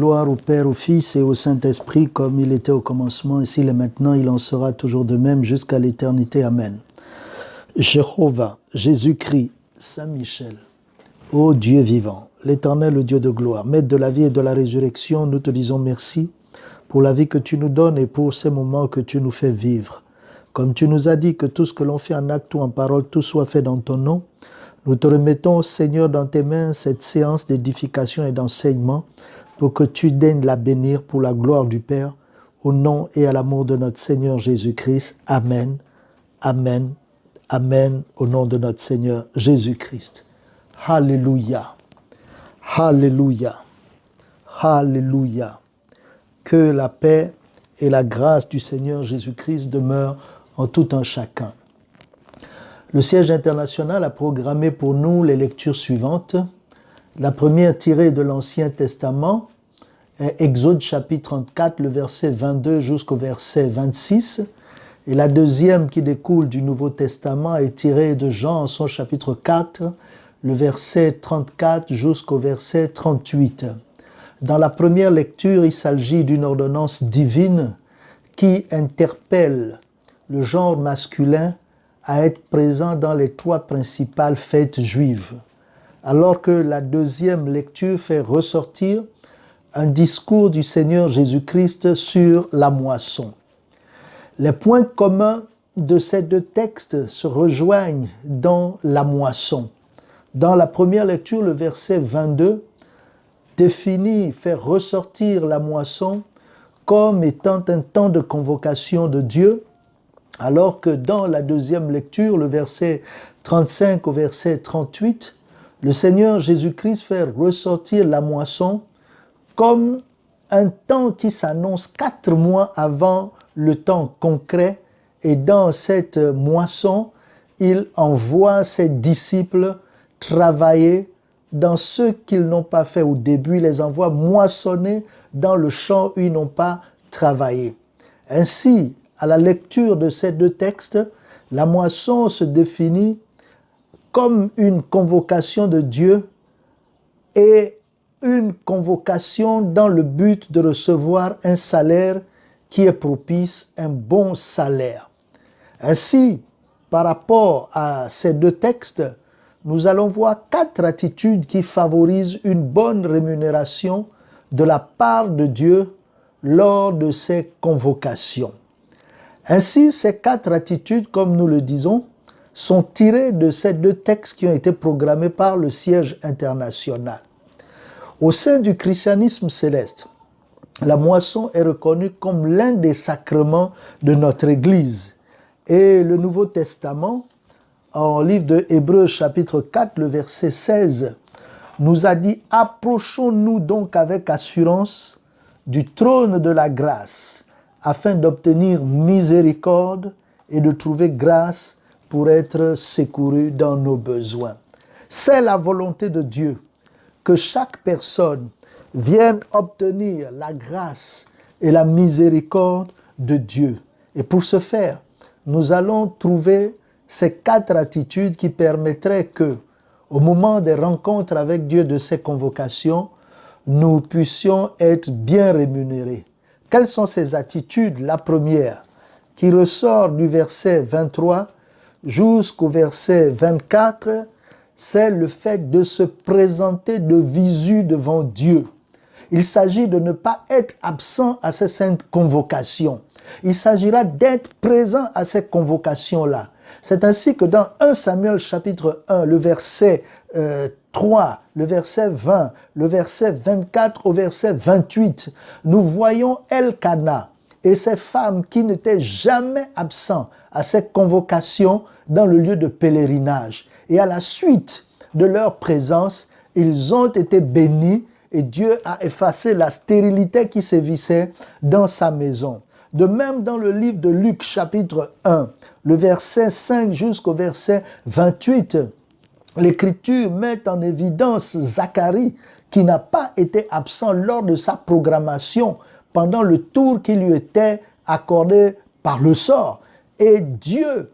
Gloire au Père, au Fils et au Saint-Esprit, comme il était au commencement, et s'il est maintenant, il en sera toujours de même jusqu'à l'éternité. Amen. Jéhovah, Jésus-Christ, Saint-Michel, ô Dieu vivant, l'Éternel, le Dieu de gloire, Maître de la vie et de la résurrection, nous te disons merci pour la vie que tu nous donnes et pour ces moments que tu nous fais vivre. Comme tu nous as dit que tout ce que l'on fait en acte ou en parole, tout soit fait dans ton nom, nous te remettons, Seigneur, dans tes mains cette séance d'édification et d'enseignement pour que tu daignes la bénir pour la gloire du Père, au nom et à l'amour de notre Seigneur Jésus-Christ. Amen, Amen, Amen, au nom de notre Seigneur Jésus-Christ. Alléluia, Alléluia, Alléluia. Que la paix et la grâce du Seigneur Jésus-Christ demeurent en tout un chacun. Le siège international a programmé pour nous les lectures suivantes. La première tirée de l'Ancien Testament est Exode chapitre 34, le verset 22 jusqu'au verset 26. Et la deuxième qui découle du Nouveau Testament est tirée de Jean en son chapitre 4, le verset 34 jusqu'au verset 38. Dans la première lecture, il s'agit d'une ordonnance divine qui interpelle le genre masculin à être présent dans les trois principales fêtes juives, alors que la deuxième lecture fait ressortir un discours du Seigneur Jésus-Christ sur la moisson. Les points communs de ces deux textes se rejoignent dans la moisson. Dans la première lecture, le verset 22 fait ressortir la moisson comme étant un temps de convocation de Dieu, alors que dans la deuxième lecture, le verset 35 au verset 38, le Seigneur Jésus-Christ fait ressortir la moisson comme un temps qui s'annonce 4 mois avant le temps concret. Et dans cette moisson, il envoie ses disciples travailler dans ce qu'ils n'ont pas fait au début. Il les envoie moissonner dans le champ où ils n'ont pas travaillé. Ainsi, à la lecture de ces deux textes, la moisson se définit comme une convocation de Dieu et une convocation dans le but de recevoir un salaire qui est propice, un bon salaire. Ainsi, par rapport à ces deux textes, nous allons voir 4 attitudes qui favorisent une bonne rémunération de la part de Dieu lors de ces convocations. Ainsi, ces 4 attitudes, comme nous le disons, sont tirées de ces deux textes qui ont été programmés par le siège international. Au sein du christianisme céleste, la moisson est reconnue comme l'un des sacrements de notre Église. Et le Nouveau Testament, en livre de Hébreux chapitre 4, le verset 16, nous a dit « Approchons-nous donc avec assurance du trône de la grâce, afin d'obtenir miséricorde et de trouver grâce pour être secouru dans nos besoins. » C'est la volonté de Dieu que chaque personne vienne obtenir la grâce et la miséricorde de Dieu. Et pour ce faire, nous allons trouver ces 4 attitudes qui permettraient que, au moment des rencontres avec Dieu de ces convocations, nous puissions être bien rémunérés. Quelles sont ces attitudes? La première, qui ressort du verset 23 jusqu'au verset 24, c'est le fait de se présenter de visu devant Dieu. Il s'agit de ne pas être absent à ces saintes convocations. Il s'agira d'être présent à ces convocations-là. C'est ainsi que dans 1 Samuel chapitre 1, le verset 3, le verset 20, le verset 24 au verset 28, nous voyons Elkana et ces femmes qui n'étaient jamais absents à ces convocations dans le lieu de pèlerinage. Et à la suite de leur présence, ils ont été bénis et Dieu a effacé la stérilité qui sévissait dans sa maison. De même, dans le livre de Luc, chapitre 1, le verset 5 jusqu'au verset 28, l'Écriture met en évidence Zacharie, qui n'a pas été absent lors de sa programmation pendant le tour qui lui était accordé par le sort. Et Dieu,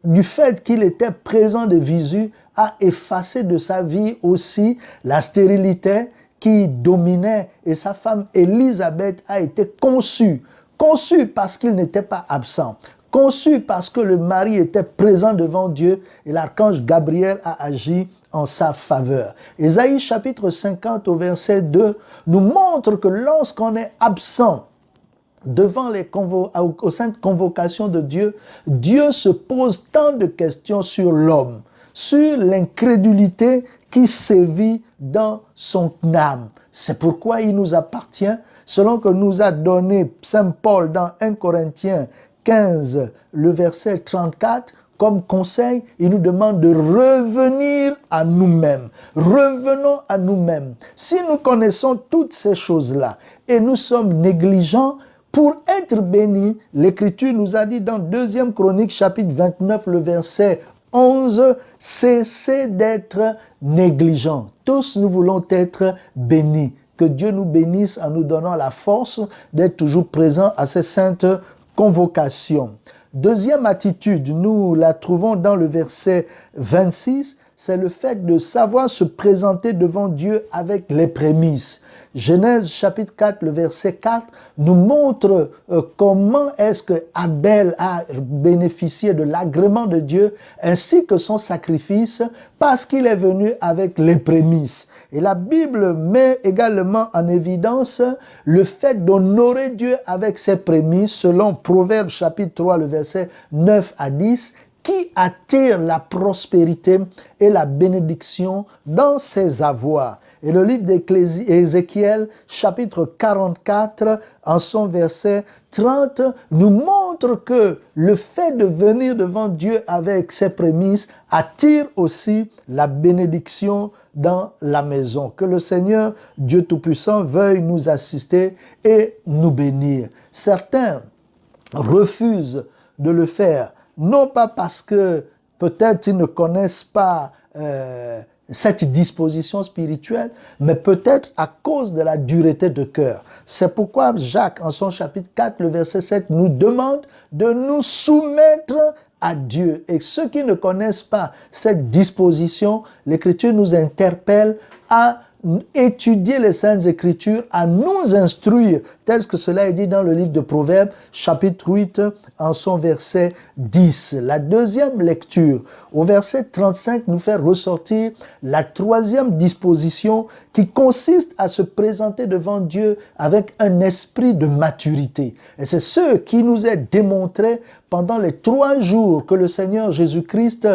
du fait qu'il était présent de visu, a effacé de sa vie aussi la stérilité qui dominait et sa femme Élisabeth a été conçue. Conçue parce qu'il n'était pas absent. Conçue parce que le mari était présent devant Dieu et l'archange Gabriel a agi en sa faveur. Ésaïe chapitre 50 au verset 2 nous montre que lorsqu'on est absent devant aux saintes convocations de Dieu, Dieu se pose tant de questions sur l'homme, sur l'incrédulité qui sévit dans son âme. C'est pourquoi il nous appartient, selon que nous a donné Saint Paul dans 1 Corinthiens 15, le verset 34, comme conseil, il nous demande de revenir à nous-mêmes. Revenons à nous-mêmes. Si nous connaissons toutes ces choses-là et nous sommes négligents, pour être bénis, l'Écriture nous a dit dans 2 Chronique chapitre 29, le verset 11, cessez d'être négligents. Tous nous voulons être bénis. Que Dieu nous bénisse en nous donnant la force d'être toujours présents à ces saintes convocations. Deuxième attitude, nous la trouvons dans le verset 26, c'est le fait de savoir se présenter devant Dieu avec les prémices. Genèse chapitre 4, le verset 4, nous montre comment est-ce que Abel a bénéficié de l'agrément de Dieu ainsi que son sacrifice parce qu'il est venu avec les prémices. Et la Bible met également en évidence le fait d'honorer Dieu avec ses prémices selon Proverbes chapitre 3, le verset 9 à 10, qui attire la prospérité et la bénédiction dans ses avoirs. Et le livre d'Ézéchiel, chapitre 44, en son verset 30, nous montre que le fait de venir devant Dieu avec ses prémices attire aussi la bénédiction dans la maison. Que le Seigneur, Dieu Tout-Puissant, veuille nous assister et nous bénir. Certains refusent de le faire, non pas parce que peut-être ils ne connaissent pas cette disposition spirituelle, mais peut-être à cause de la dureté de cœur. C'est pourquoi Jacques, en son chapitre 4, le verset 7, nous demande de nous soumettre à Dieu. Et ceux qui ne connaissent pas cette disposition, l'Écriture nous interpelle à étudier les Saintes Écritures, à nous instruire, tel que cela est dit dans le livre de Proverbes, chapitre 8, en son verset 10. La deuxième lecture, au verset 35, nous fait ressortir la troisième disposition qui consiste à se présenter devant Dieu avec un esprit de maturité. Et c'est ce qui nous est démontré pendant les 3 jours que le Seigneur Jésus-Christ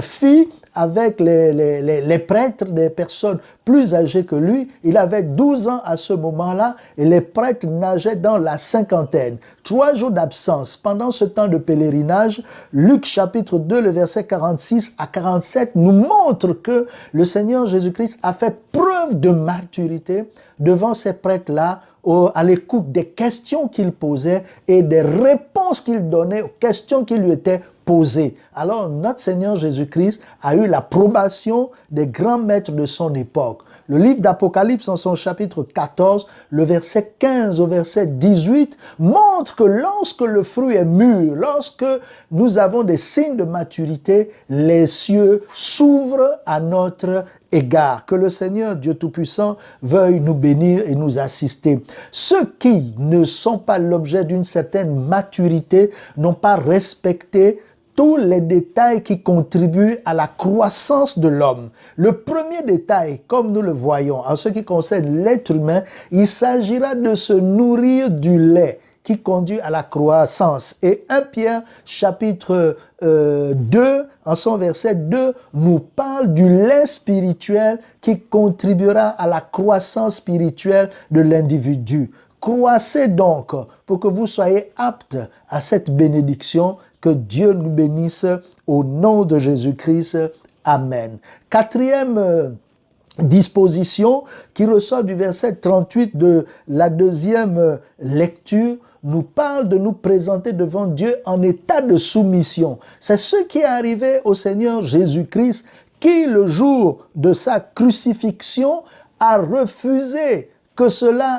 fit avec les prêtres, des personnes plus âgées que lui. Il avait 12 ans à ce moment-là et les prêtres nageaient dans la cinquantaine. 3 jours d'absence. Pendant ce temps de pèlerinage, Luc chapitre 2, le verset 46 à 47 nous montre que le Seigneur Jésus-Christ a fait preuve de maturité devant ces prêtres-là, à l'écoute des questions qu'il posait et des réponses qu'il donnait aux questions qui lui étaient posées. Alors, notre Seigneur Jésus-Christ a eu l'approbation des grands maîtres de son époque. Le livre d'Apocalypse, en son chapitre 14, le verset 15 au verset 18, montre que lorsque le fruit est mûr, lorsque nous avons des signes de maturité, les cieux s'ouvrent à notre égard. Que le Seigneur, Dieu Tout-Puissant, veuille nous bénir et nous assister. Ceux qui ne sont pas l'objet d'une certaine maturité n'ont pas respecté tous les détails qui contribuent à la croissance de l'homme. Le premier détail, comme nous le voyons, en ce qui concerne l'être humain, il s'agira de se nourrir du lait qui conduit à la croissance. Et 1 Pierre chapitre 2, en son verset 2, nous parle du lait spirituel qui contribuera à la croissance spirituelle de l'individu. Croissez donc pour que vous soyez aptes à cette bénédiction. Que Dieu nous bénisse au nom de Jésus-Christ. Amen. Quatrième disposition qui ressort du verset 38 de la deuxième lecture nous parle de nous présenter devant Dieu en état de soumission. C'est ce qui est arrivé au Seigneur Jésus-Christ qui, le jour de sa crucifixion, a refusé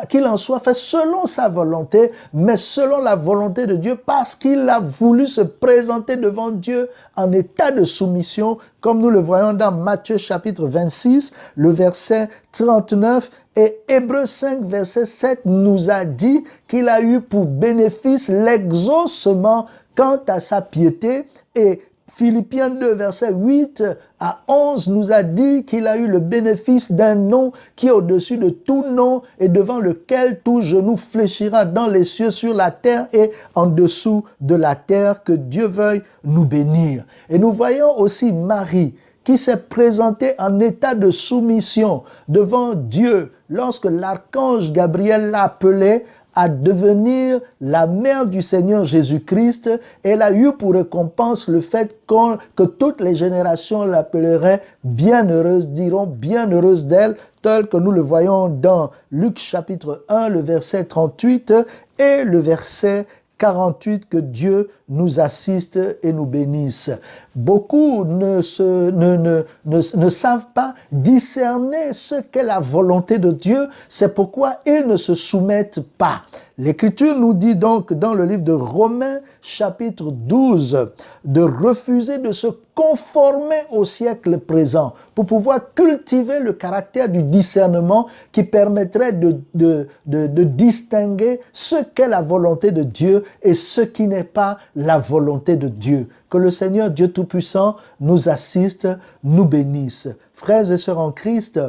qu'il en soit fait selon sa volonté, mais selon la volonté de Dieu, parce qu'il a voulu se présenter devant Dieu en état de soumission, comme nous le voyons dans Matthieu chapitre 26, le verset 39, et Hébreux 5, verset 7 nous a dit qu'il a eu pour bénéfice l'exaucement quant à sa piété, et Philippiens 2, verset 8 à 11 nous a dit qu'il a eu le bénéfice d'un nom qui est au-dessus de tout nom et devant lequel tout genou fléchira dans les cieux, sur la terre et en dessous de la terre. Que Dieu veuille nous bénir. Et nous voyons aussi Marie qui s'est présentée en état de soumission devant Dieu lorsque l'archange Gabriel l'a appelée à devenir la mère du Seigneur Jésus-Christ. Elle a eu pour récompense le fait que toutes les générations l'appelleraient bienheureuse, diront bienheureuse d'elle, tel que nous le voyons dans Luc chapitre 1, le verset 38 et le verset 48, que Dieu nous assiste et nous bénisse. Beaucoup ne savent pas discerner ce qu'est la volonté de Dieu, c'est pourquoi ils ne se soumettent pas. L'Écriture nous dit donc dans le livre de Romains chapitre 12 de refuser de se conformer au siècle présent pour pouvoir cultiver le caractère du discernement qui permettrait de distinguer ce qu'est la volonté de Dieu et ce qui n'est pas la volonté de Dieu. Que le Seigneur Dieu Tout-Puissant nous assiste, nous bénisse. Frères et sœurs en Christ,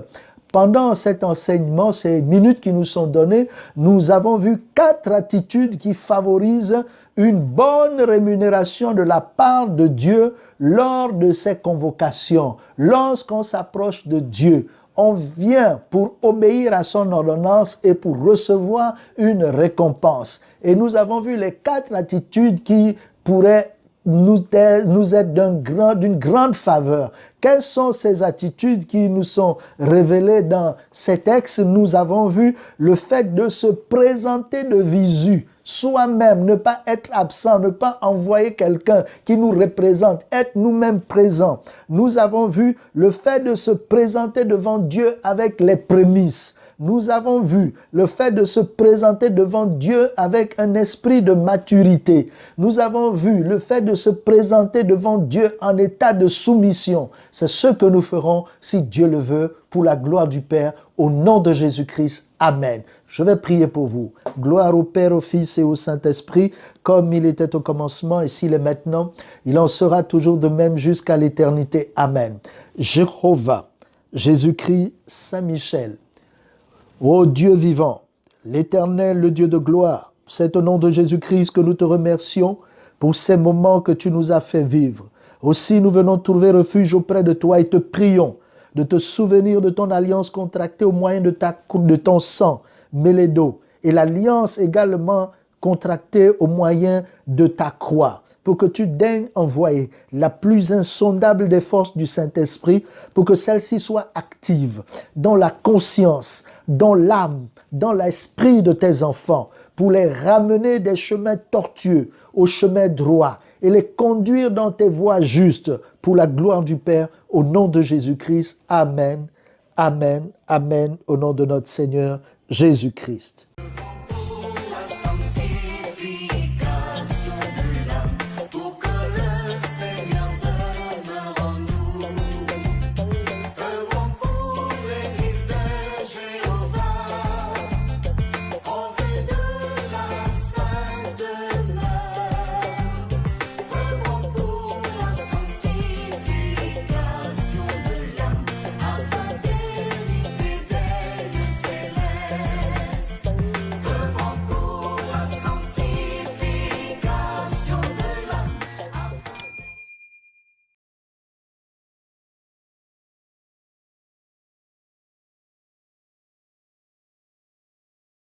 pendant cet enseignement, ces minutes qui nous sont données, nous avons vu 4 attitudes qui favorisent une bonne rémunération de la part de Dieu lors de ces convocations. Lorsqu'on s'approche de Dieu, on vient pour obéir à son ordonnance et pour recevoir une récompense. Et nous avons vu les 4 attitudes qui pourraient nous être d'une grande faveur. Quelles sont ces attitudes qui nous sont révélées dans ces textes? Nous avons vu le fait de se présenter de visu, soi-même, ne pas être absent, ne pas envoyer quelqu'un qui nous représente, être nous-mêmes présents. Nous avons vu le fait de se présenter devant Dieu avec les prémices. Nous avons vu le fait de se présenter devant Dieu avec un esprit de maturité. Nous avons vu le fait de se présenter devant Dieu en état de soumission. C'est ce que nous ferons, si Dieu le veut, pour la gloire du Père, au nom de Jésus-Christ. Amen. Je vais prier pour vous. Gloire au Père, au Fils et au Saint-Esprit, comme il était au commencement et s'il est maintenant. Il en sera toujours de même jusqu'à l'éternité. Amen. Jéhovah, Jésus-Christ, Saint-Michel, ô Dieu vivant, l'Éternel, le Dieu de gloire, c'est au nom de Jésus-Christ que nous te remercions pour ces moments que tu nous as fait vivre. Aussi, nous venons trouver refuge auprès de toi et te prions de te souvenir de ton alliance contractée au moyen de ton sang mêlé d'eau et l'alliance également contractée au moyen de ta croix, pour que tu daignes envoyer la plus insondable des forces du Saint-Esprit, pour que celle-ci soit active dans la conscience, dans l'âme, dans l'esprit de tes enfants, pour les ramener des chemins tortueux au chemin droit et les conduire dans tes voies justes pour la gloire du Père, au nom de Jésus-Christ. Amen, amen, amen, au nom de notre Seigneur Jésus-Christ.